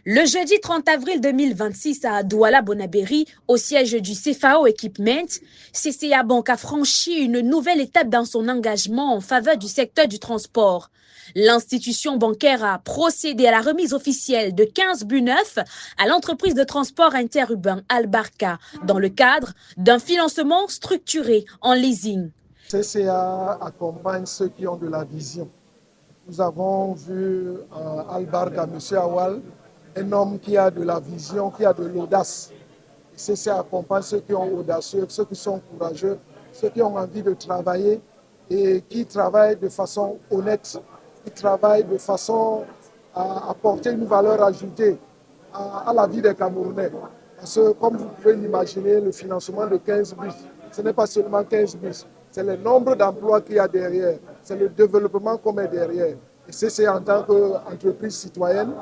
Le jeudi 30 avril 2026 à Douala Bonaberi, au siège du CFAO Equipment, CCA Bank a franchi une nouvelle étape dans son engagement en faveur du secteur du transport. L'institution bancaire a procédé à la remise officielle de 15 bus neufs à l'entreprise de transport interurbain Albarca dans le cadre d'un financement structuré en leasing. CCA accompagne ceux qui ont de la vision. Nous avons vu Albarca, M. Awal, un homme qui a de la vision, qui a de l'audace. CCA accompagne ceux qui sont audacieux, ceux qui sont courageux, ceux qui ont envie de travailler et qui travaillent de façon honnête, qui travaillent de façon à apporter une valeur ajoutée à la vie des Camerounais. Parce que, comme vous pouvez l'imaginer, le financement de 15 bus, ce n'est pas seulement 15 bus, c'est le nombre d'emplois qu'il y a derrière, c'est le développement qu'on met derrière. Et c'est en tant qu'entreprise citoyenne,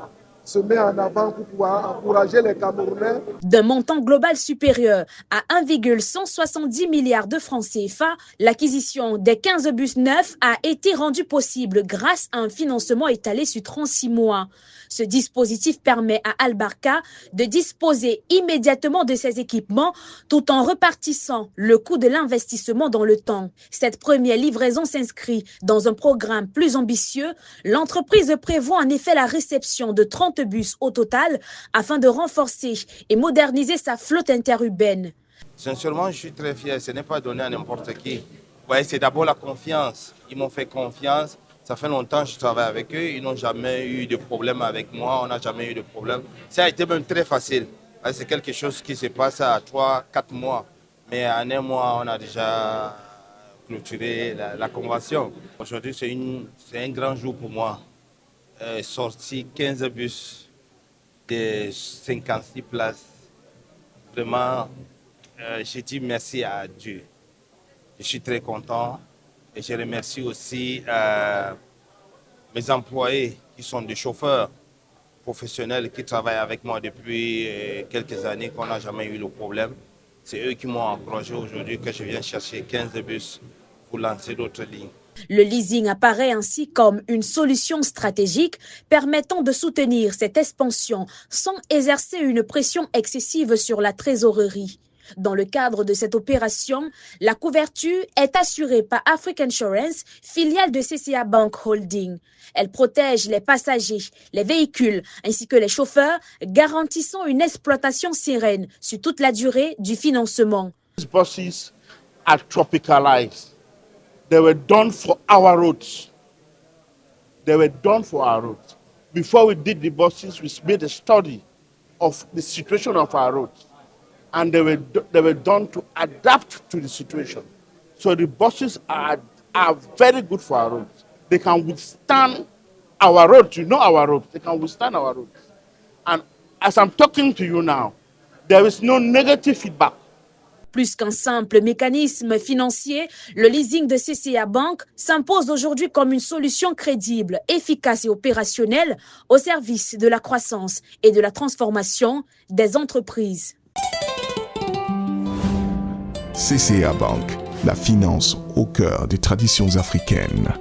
se met en avant pour pouvoir encourager les Camerounais. D'un montant global supérieur à 1,170 milliards de francs CFA, l'acquisition des 15 bus neufs a été rendue possible grâce à un financement étalé sur 36 mois. Ce dispositif permet à Albarca de disposer immédiatement de ses équipements tout en repartissant le coût de l'investissement dans le temps. Cette première livraison s'inscrit dans un programme plus ambitieux. L'entreprise prévoit en effet la réception de 30 bus au total afin de renforcer et moderniser sa flotte interurbaine. Sincèrement, je suis très fier. Ce n'est pas donné à n'importe qui. Vous voyez, c'est d'abord la confiance. Ils m'ont fait confiance. Ça fait longtemps que je travaille avec eux. Ils n'ont jamais eu de problème avec moi. On n'a jamais eu de problème. Ça a été même très facile. C'est quelque chose qui se passe à 3-4 mois. Mais en un mois, on a déjà clôturé la convention. Aujourd'hui, c'est un grand jour pour moi. Sorti 15 bus de 56 places. Vraiment, je dis merci à Dieu. Je suis très content et je remercie aussi mes employés qui sont des chauffeurs professionnels qui travaillent avec moi depuis quelques années, qu'on n'a jamais eu le problème. C'est eux qui m'ont encouragé aujourd'hui que je viens chercher 15 bus pour lancer d'autres lignes. Le leasing apparaît ainsi comme une solution stratégique permettant de soutenir cette expansion sans exercer une pression excessive sur la trésorerie. Dans le cadre de cette opération, la couverture est assurée par Africa Insurance, filiale de CCA Bank Holding. Elle protège les passagers, les véhicules ainsi que les chauffeurs, garantissant une exploitation sereine sur toute la durée du financement. These buses are tropicalized. They were done for our roads. They were done for our roads. Before we did the buses, we made a study of the situation of our roads. And they were done to adapt to the situation. So the buses are very good for our roads. They can withstand our roads. You know our roads. They can withstand our roads. And as I'm talking to you now, there is no negative feedback. Plus qu'un simple mécanisme financier, le leasing de CCA Bank s'impose aujourd'hui comme une solution crédible, efficace et opérationnelle au service de la croissance et de la transformation des entreprises. CCA Bank, la finance au cœur des traditions africaines.